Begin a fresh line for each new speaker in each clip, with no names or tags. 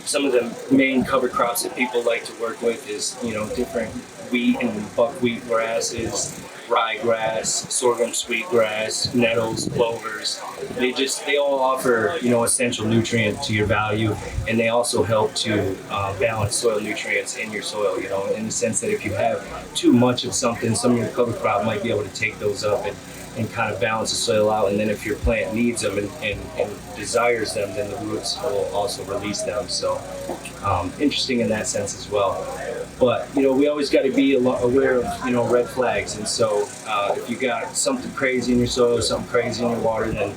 some of the main cover crops that people like to work with is, different wheat and buckwheat grasses, ryegrass, sorghum sweetgrass, nettles, clovers. They all offer, essential nutrient to your value, and they also help to balance soil nutrients in your soil, in the sense that if you have too much of something, some of your cover crop might be able to take those up and kind of balance the soil out. And then if your plant needs them and desires them, then the roots will also release them. So interesting in that sense as well. But, we always got to be aware of, red flags. And so if you got something crazy in your soil, something crazy in your water, then,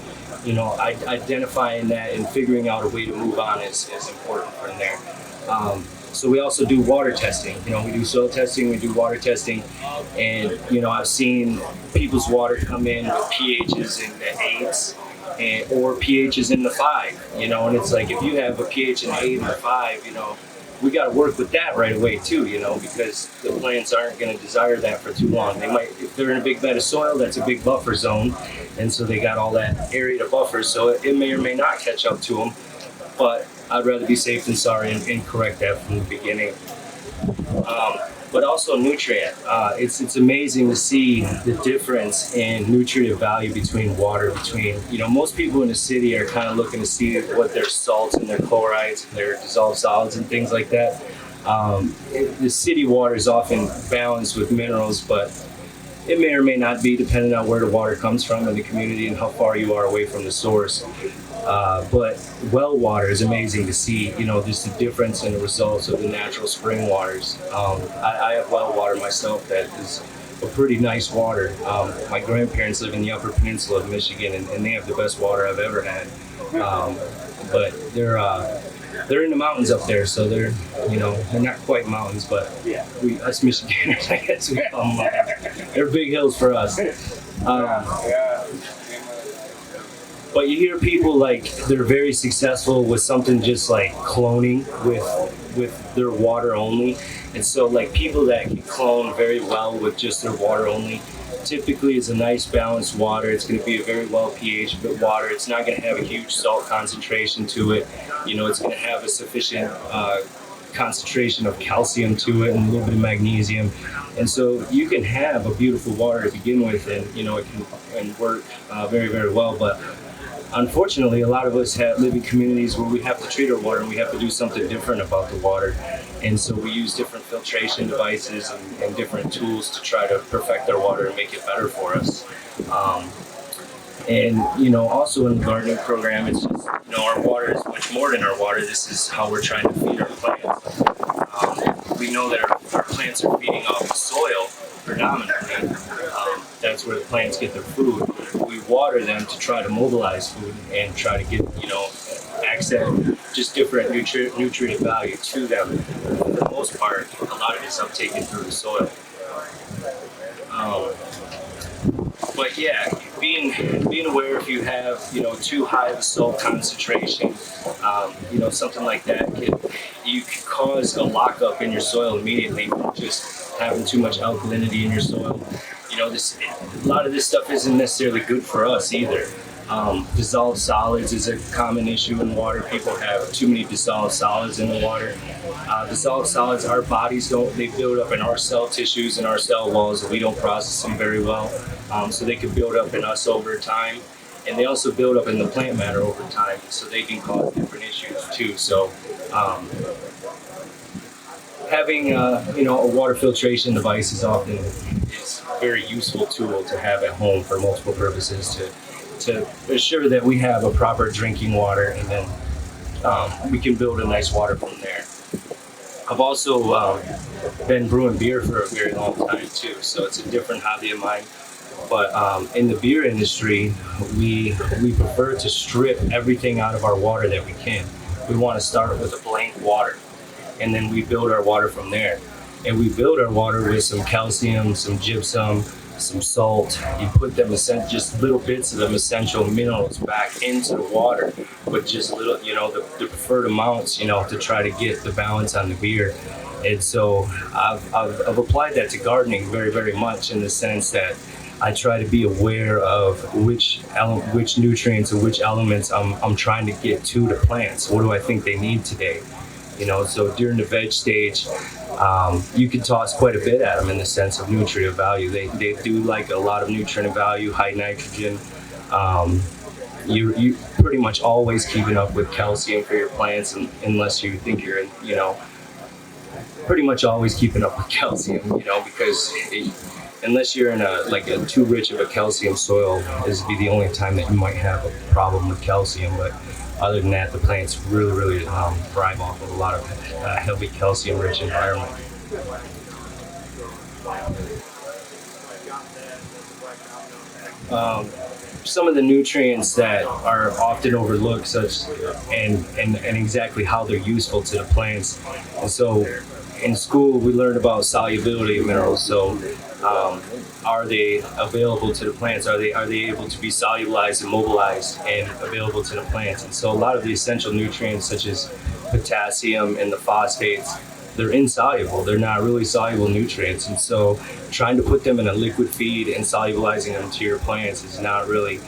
identifying that and figuring out a way to move on is important from there. So we also do water testing. We do soil testing, we do water testing, and I've seen people's water come in with pHs in the 8s or pHs in the 5. And it's like, if you have a pH in the 8 and the 5, we got to work with that right away too, because the plants aren't going to desire that for too long. They might, if they're in a big bed of soil, that's a big buffer zone, and so they got all that area to buffer, so it may or may not catch up to them. But I'd rather be safe than sorry and correct that from the beginning. But also nutrient. It's amazing to see the difference in nutrient value between water. Most people in the city are kind of looking to see what their salts and their chlorides and their dissolved solids and things like that. The city water is often balanced with minerals, but it may or may not be, depending on where the water comes from in the community and how far you are away from the source. But well water is amazing to see, just the difference in the results of the natural spring waters. I have well water myself that is a pretty nice water. My grandparents live in the Upper Peninsula of Michigan, and they have the best water I've ever had. But they're in the mountains up there, so they're not quite mountains, but us Michiganders, I guess we call them mountains. They're big hills for us. But you hear people like they're very successful with something just like cloning with their water only. And so like people that can clone very well with just their water only, typically is a nice balanced water. It's going to be a very well pH water. It's not going to have a huge salt concentration to it. It's going to have a sufficient concentration of calcium to it and a little bit of magnesium. And so you can have a beautiful water to begin with, and it can work very, very well. But unfortunately, a lot of us live in communities where we have to treat our water and we have to do something different about the water. And so we use different filtration devices and different tools to try to perfect our water and make it better for us. Also in the gardening program, it's just, our water is much more than our water. This is how we're trying to feed our plants. We know that our plants are feeding off the soil predominantly. That's where the plants get their food. We water them to try to mobilize food and try to get, access just different nutrient value to them. For the most part, a lot of it is uptaken through the soil. But yeah, being aware if you have, too high of a salt concentration, something like that, you can cause a lockup in your soil immediately from just having too much alkalinity in your soil. A lot of this stuff isn't necessarily good for us either. Dissolved solids is a common issue in water. People have too many dissolved solids in the water. Dissolved solids, our bodies they build up in our cell tissues and our cell walls, and we don't process them very well. So they can build up in us over time, and they also build up in the plant matter over time, so they can cause different issues too. So having a water filtration device is a very useful tool to have at home for multiple purposes to assure that we have a proper drinking water, and then we can build a nice water from there. I've also been brewing beer for a very long time too, so it's a different hobby of mine. But in the beer industry, we prefer to strip everything out of our water that we can. We want to start with a blank water, and then we build our water from there. And we build our water with some calcium, some gypsum, some salt. You put them just little bits of them essential minerals back into the water, but just little, the preferred amounts, to try to get the balance on the beer. And so I've applied that to gardening very, very much, in the sense that I try to be aware of which nutrients and which elements I'm trying to get to the plants. What do I think they need today? So during the veg stage, you can toss quite a bit at them in the sense of nutrient value. They do like a lot of nutrient value, high nitrogen. You pretty much always keeping up with calcium for your plants, unless you think you're pretty much always keeping up with calcium, because unless you're in a too rich of a calcium soil, this would be the only time that you might have a problem with calcium. But other than that, the plants really thrive off of a lot of heavy calcium-rich environment. Some of the nutrients that are often overlooked, and exactly how they're useful to the plants. And so, in school, we learned about solubility minerals. So, are they available to the plants? Are they able to be solubilized and mobilized and available to the plants? And so, a lot of the essential nutrients, such as potassium and the phosphates, they're insoluble. They're not really soluble nutrients. And so trying to put them in a liquid feed and solubilizing them to your plants is not really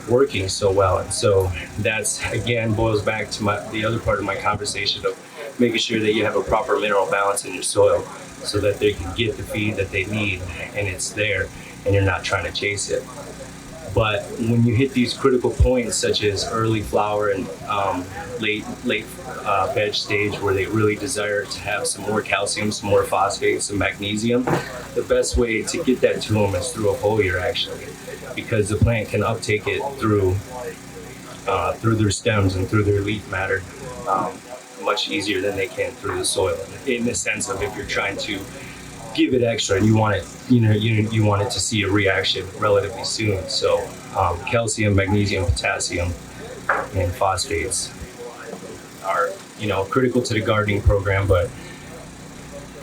working so well. And so that's, again, boils back to the other part of my conversation of making sure that you have a proper mineral balance in your soil so that they can get the feed that they need and it's there and you're not trying to chase it. But when you hit these critical points, such as early flower and late veg stage, where they really desire to have some more calcium, some more phosphate, some magnesium, the best way to get that to them is through a foliar, actually, because the plant can uptake it through their stems and through their leaf matter much easier than they can through the soil. In the sense of if you're trying to give it extra and you want it, you want it to see a reaction relatively soon. So calcium, magnesium, potassium, and phosphates are critical to the gardening program. But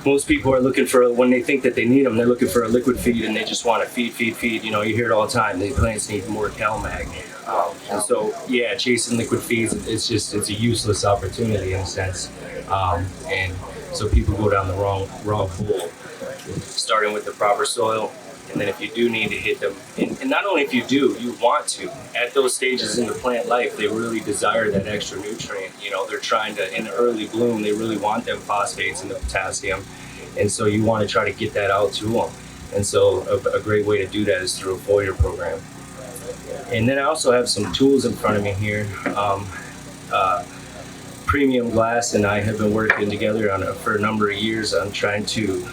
most people are looking for, when they think that they need them, they're looking for a liquid feed and they just want to feed. You hear it all the time. The plants need more CalMag. And so, chasing liquid feeds, it's a useless opportunity in a sense. And so people go down the wrong hole, starting with the proper soil. And then if you do need to hit them, and not only if you do, you want to, at those stages in the plant life, they really desire that extra nutrient. They're trying to, in the early bloom, they really want them phosphates and the potassium. And so you want to try to get that out to them. And so a great way to do that is through a foliar program. And then I also have some tools in front of me here. Premium Glass and I have been working together for a number of years on trying to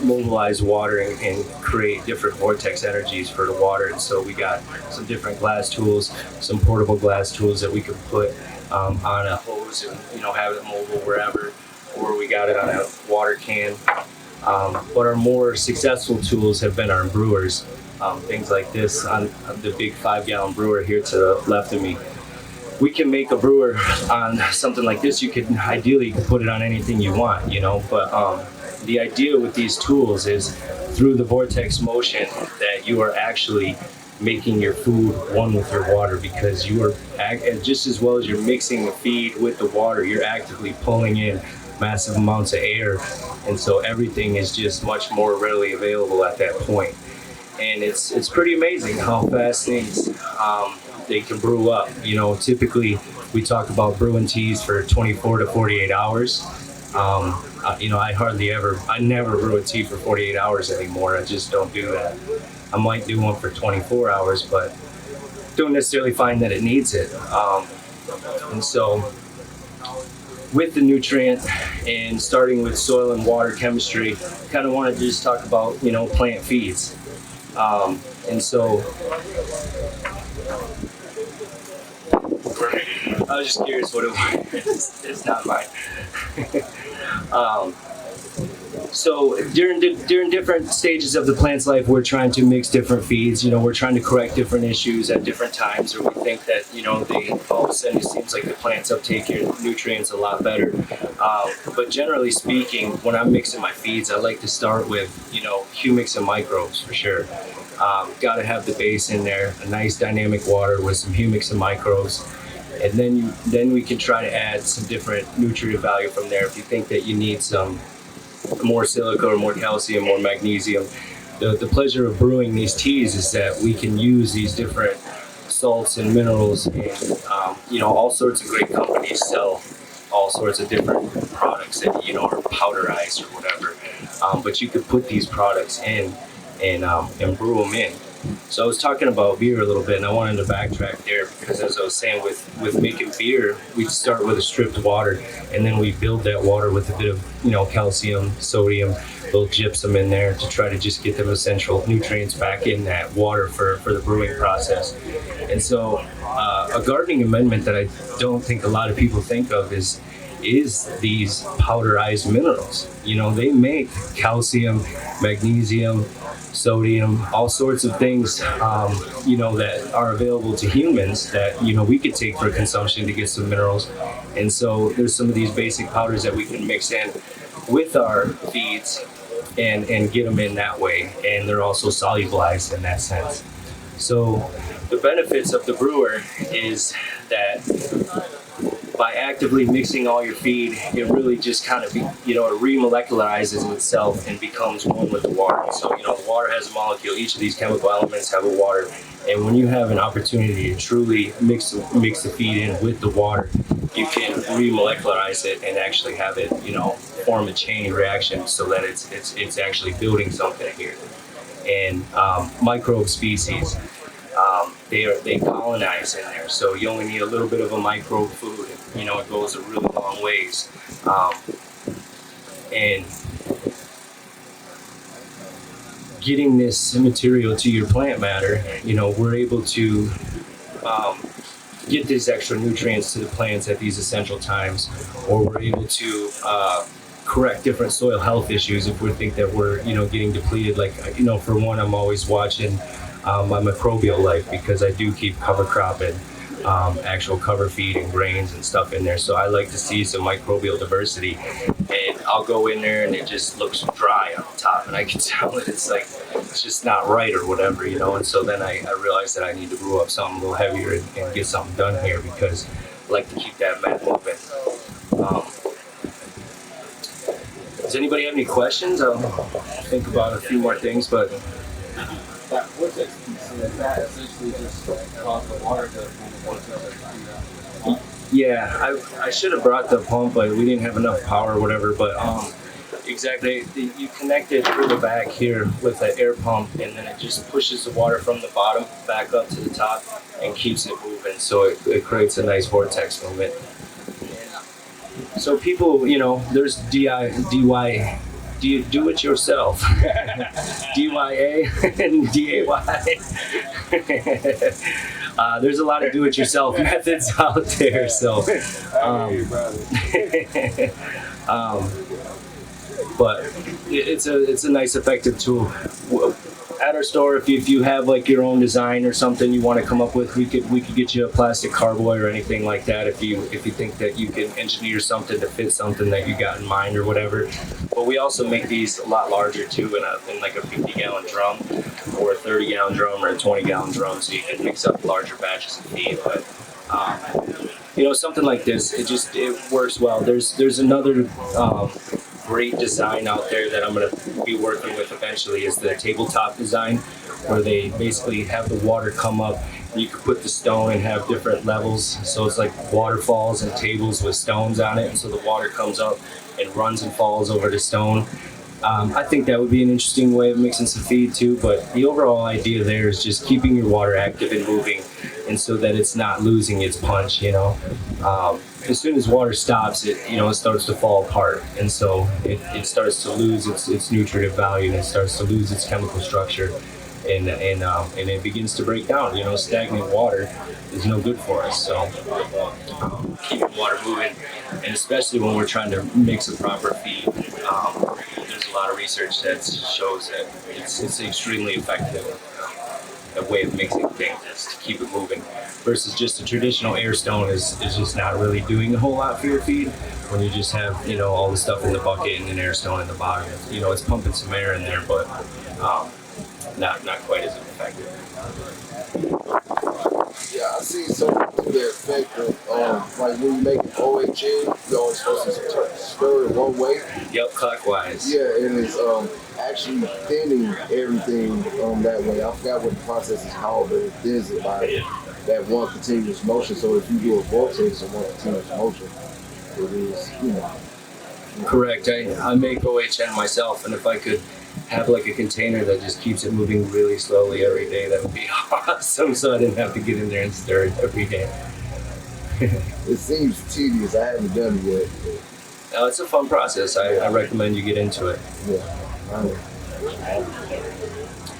mobilize water and create different vortex energies for the water. And so we got some different glass tools, some portable glass tools that we can put on a hose and have it mobile wherever, or we got it on a water can. But our more successful tools have been our brewers. Things like this on the big 5-gallon brewer here to the left of me. We can make a brewer on something like this. You could ideally put it on anything you want, but the idea with these tools is through the vortex motion that you are actually making your food one with your water, because you are, just as well as you're mixing the feed with the water, you're actively pulling in massive amounts of air. And so everything is just much more readily available at that point. And it's pretty amazing how fast things they can brew up. Typically we talk about brewing teas for 24 to 48 hours. I never brew a tea for 48 hours anymore. I just don't do that. I might do one for 24 hours, but don't necessarily find that it needs it. And so with the nutrient and starting with soil and water chemistry, kind of want to just talk about, plant feeds. And so I was just curious what it was. It's not mine. So during different stages of the plant's life, we're trying to mix different feeds. We're trying to correct different issues at different times, or we think that, all of a sudden it seems like the plants uptake your nutrients a lot better. But generally speaking, when I'm mixing my feeds, I like to start with, humics and microbes for sure. Got to have the base in there, a nice dynamic water with some humics and microbes. And then we can try to add some different nutrient value from there. If you think that you need some more silica or more calcium, more magnesium, the pleasure of brewing these teas is that we can use these different salts and minerals, and all sorts of great companies sell all all sorts of different products that, you know, are powderized or whatever. But you could put these products in and brew them in. So I was talking about beer a little bit, and I wanted to backtrack there because, as I was saying, with making beer, we start with a stripped water, and then we build that water with a bit of, you know, calcium, sodium, a little gypsum in there to try to just get them essential nutrients back in that water for the brewing process. And so a gardening amendment that I don't think a lot of people think of is these powderized minerals. You know, they make calcium, magnesium, sodium, all sorts of things, you know, that are available to humans that, you know, we could take for consumption to get some minerals. And so there's some of these basic powders that we can mix in with our feeds and get them in that way. And they're also solubilized in that sense. So the benefits of the brewer is that by actively mixing all your feed, it really just kind of, you know, it remolecularizes itself and becomes one with the water. So, you know, the water has a molecule. Each of these chemical elements have a water. And when you have an opportunity to truly mix the feed in with the water, you can remolecularize it and actually have it, you know, form a chain reaction so that it's actually building something here. And microbe species, they colonize in there. So you only need a little bit of a microbe food. You know, it goes a really long ways. And getting this material to your plant matter, you know, we're able to get these extra nutrients to the plants at these essential times, or we're able to correct different soil health issues if we think that we're, you know, getting depleted. Like, you know, for one, I'm always watching my microbial life because I do keep cover crop and actual cover feed and grains and stuff in there. So I like to see some microbial diversity, and I'll go in there and it just looks dry on the top, and I can tell that it's like, it's just not right or whatever, you know. And so then I realized that I need to brew up something a little heavier and get something done here because I like to keep that met moving. Does anybody have any questions? I'll think about a few more things, but
That vortex piece, is that essentially just cause the water to vortex?
yeah, I should have brought the pump, but we didn't have enough power or whatever. But exactly, you connect it through the back here with an air pump, and then it just pushes the water from the bottom back up to the top and keeps it moving. So it creates a nice vortex movement. So people, you know, there's DIY. Do it yourself. DYA and DAY. There's a lot of do-it-yourself methods out there. So, but it's a nice, effective tool. At our store, if you have like your own design or something you want to come up with, we could get you a plastic carboy or anything like that if you think that you can engineer something to fit something that you got in mind or whatever. But we also make these a lot larger too, in like a 50-gallon drum or a 30-gallon drum or a 20-gallon drum, so you can mix up larger batches of feed. But you know, something like this, it works well. There's another great design out there that I'm going to be working with eventually is the tabletop design, where they basically have the water come up and you can put the stone and have different levels. So it's like waterfalls and tables with stones on it, and so the water comes up and runs and falls over the stone. I think that would be an interesting way of mixing some feed too, but the overall idea there is just keeping your water active and moving, and so that it's not losing its punch, you know. As soon as water stops, it starts to fall apart, and so it starts to lose its nutritive value, and it starts to lose its chemical structure, and it begins to break down. You know, stagnant water is no good for us. So keeping water moving, and especially when we're trying to mix a proper feed, there's a lot of research that shows that it's extremely effective. A way of mixing things is to keep it moving, versus just a traditional air stone is just not really doing a whole lot for your feed. When you just have, you know, all the stuff in the bucket and an air stone in the bottom, you know, it's pumping some air in there, but not quite as effective.
Yeah, I see something to the effect of like when you make an OHN, you're always supposed to stir it one way.
Yep, clockwise.
Yeah, and it's actually thinning everything that way. I forgot what the process is called, but it thins it by that one continuous motion. So if you do a vortex in one continuous motion, it is, you know.
Correct. I make OHN myself, and if I could have like a container that just keeps it moving really slowly every day, that would be awesome. So I didn't have to get in there and stir it every day.
It seems tedious. I haven't done it yet.
No, it's a fun process. I recommend you get into it.
Yeah.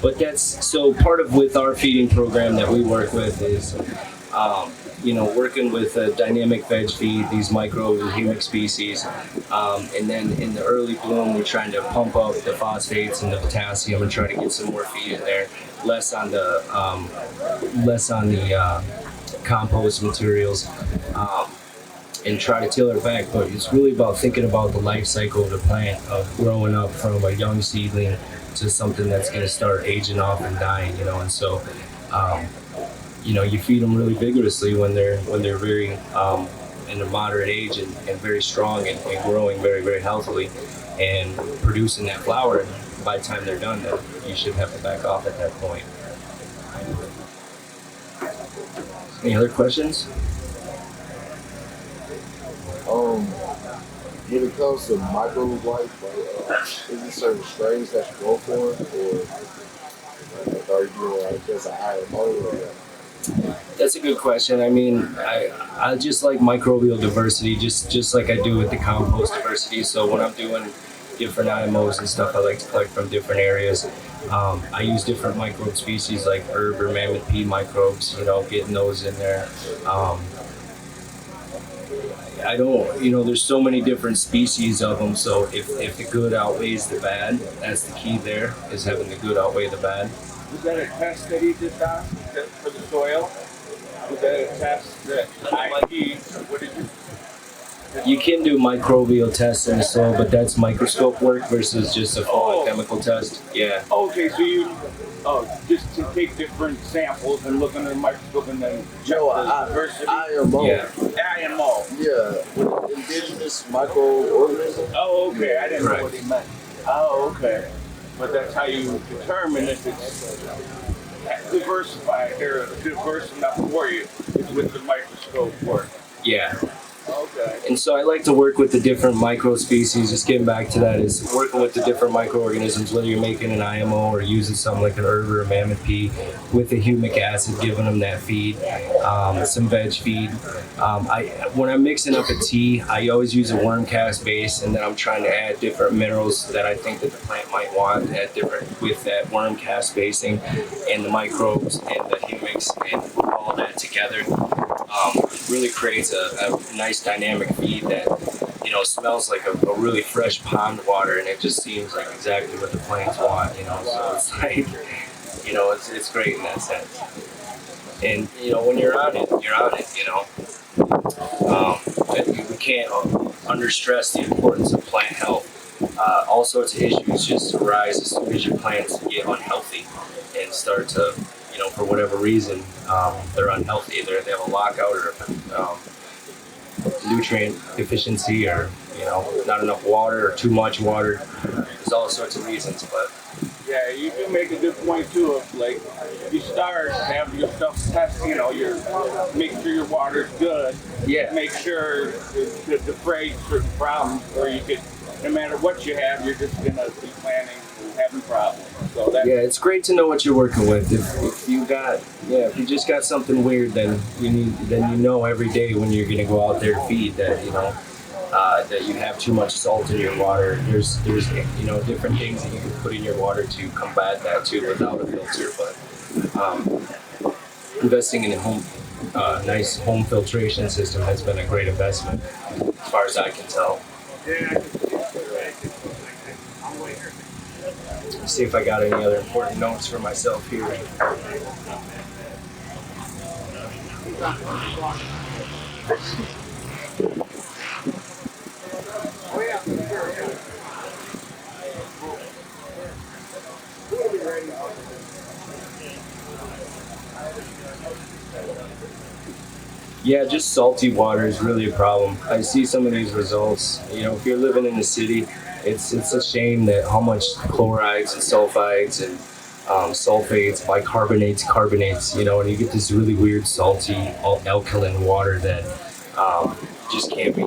But that's so part of with our feeding program that we work with is, working with a dynamic veg feed, these microhumic species, and then in the early bloom, we're trying to pump up the phosphates and the potassium and try to get some more feed in there, less on the compost materials. And try to till it back, but it's really about thinking about the life cycle of the plant, of growing up from a young seedling to something that's going to start aging off and dying, and so you feed them really vigorously when they're very in a moderate age and very strong and growing very, very healthily and producing that flower, and by the time they're done, then you should have to back off at that point. Any other questions?
When it comes to microbe life, is there certain strains that you go for, or are you doing just a higher mode?
That's a good question. I mean, I just like microbial diversity, just like I do with the compost diversity. So when I'm doing different IMOs and stuff, I like to collect from different areas. I use different microbe species like herb or mammoth pea microbes, getting those in there. I don't, there's so many different species of them, so if the good outweighs the bad, that's the key there, is having the good outweigh the bad.
Was that a test that he did for the soil? Was that a test that what did you?
You can do microbial tests in the soil, but that's microscope work versus just a full chemical test. Yeah.
Okay, so you just to take different samples and look under the microscope and then check the diversity.
IMO.
Yeah.
IMO.
Yeah, indigenous microorganisms.
Oh, okay. I didn't know what he meant. Oh, okay. But that's how you determine if it's diversified or diverse enough for you. It's with the microscope work.
Yeah.
Okay.
And so I like to work with the different micro species. Just getting back to that is working with the different microorganisms, whether you're making an IMO or using something like an herb or a mammoth pea with the humic acid, giving them that feed, some veg feed. When I'm mixing up a tea, I always use a worm cast base, and then I'm trying to add different minerals that I think that the plant might want at different with that worm cast basing and the microbes and the humics and all that together. Really creates a nice dynamic feed that smells like a really fresh pond water, and it just seems like exactly what the plants want. So it's like it's great in that sense. And when you're on it, we can't under stress the importance of plant health. All sorts of issues just arise as soon as your plants get unhealthy and start to for whatever reason, they're unhealthy. They have a lockout or nutrient deficiency, or not enough water or too much water. There's all sorts of reasons, but
yeah, you do make a good point too. Of like, you start have your stuff test. Make sure your water's good.
Yeah.
Make sure to defray certain problems, or you could, no matter what you have, you're just gonna be planning having problems. So
it's great to know what you're working with. If you just got something weird, then every day when you're gonna go out there to feed that that you have too much salt in your water. There's different things that you can put in your water to combat that too without a filter. But investing in a nice home filtration system has been a great investment, as far as I can tell. Let's see if I got any other important notes for myself here. Yeah, just salty water is really a problem. I see some of these results. If you're living in the city, it's a shame that how much chlorides and sulfides and sulfates, bicarbonates, carbonates, and you get this really weird salty alkaline water that just can't be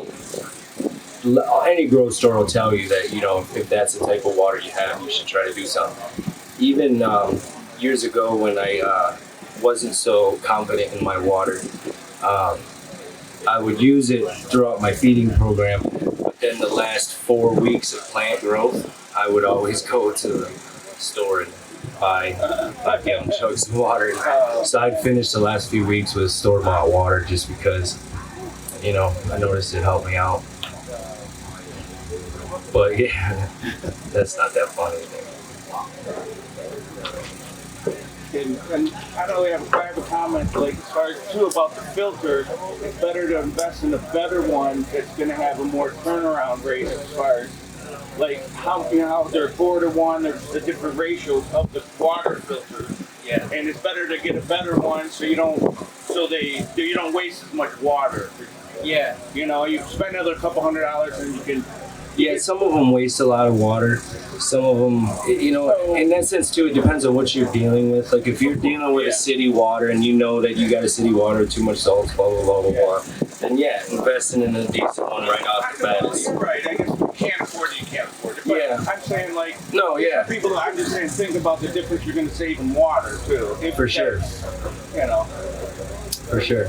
any grocery store will tell you that, you know, if that's the type of water you have, you should try to do something. Even years ago when I wasn't so confident in my water, I would use it throughout my feeding program, but then the last 4 weeks of plant growth, I would always go to the store and buy 5-gallon jugs of water. So I'd finish the last few weeks with store-bought water just because, you know, I noticed it helped me out. But yeah, that's not that funny anymore.
And I know we have a comment, like, as far as too about the filter, it's better to invest in a better one that's going to have a more turnaround rate as far as, like, how, you know, how they're 4-to-1, there's the different ratios of the water filters.
Yeah.
And it's better to get a better one so you don't waste as much water.
Yeah.
You know, you spend another couple $100 and you can.
Yeah, some of them waste a lot of water. Some of them, you know, in that sense too, it depends on what you're dealing with. Like if you're dealing with a city water and you know that you got a city water, too much salt, blah, blah, blah, blah, blah, then yeah, investing in a decent one right off the bat is...
You're right, I guess you can't afford it, you can't afford it. But
Yeah.
I'm saying, like,
No, yeah.
people, I'm just saying, think about the difference you're going to save in water too.
For sure.
You know.
For sure.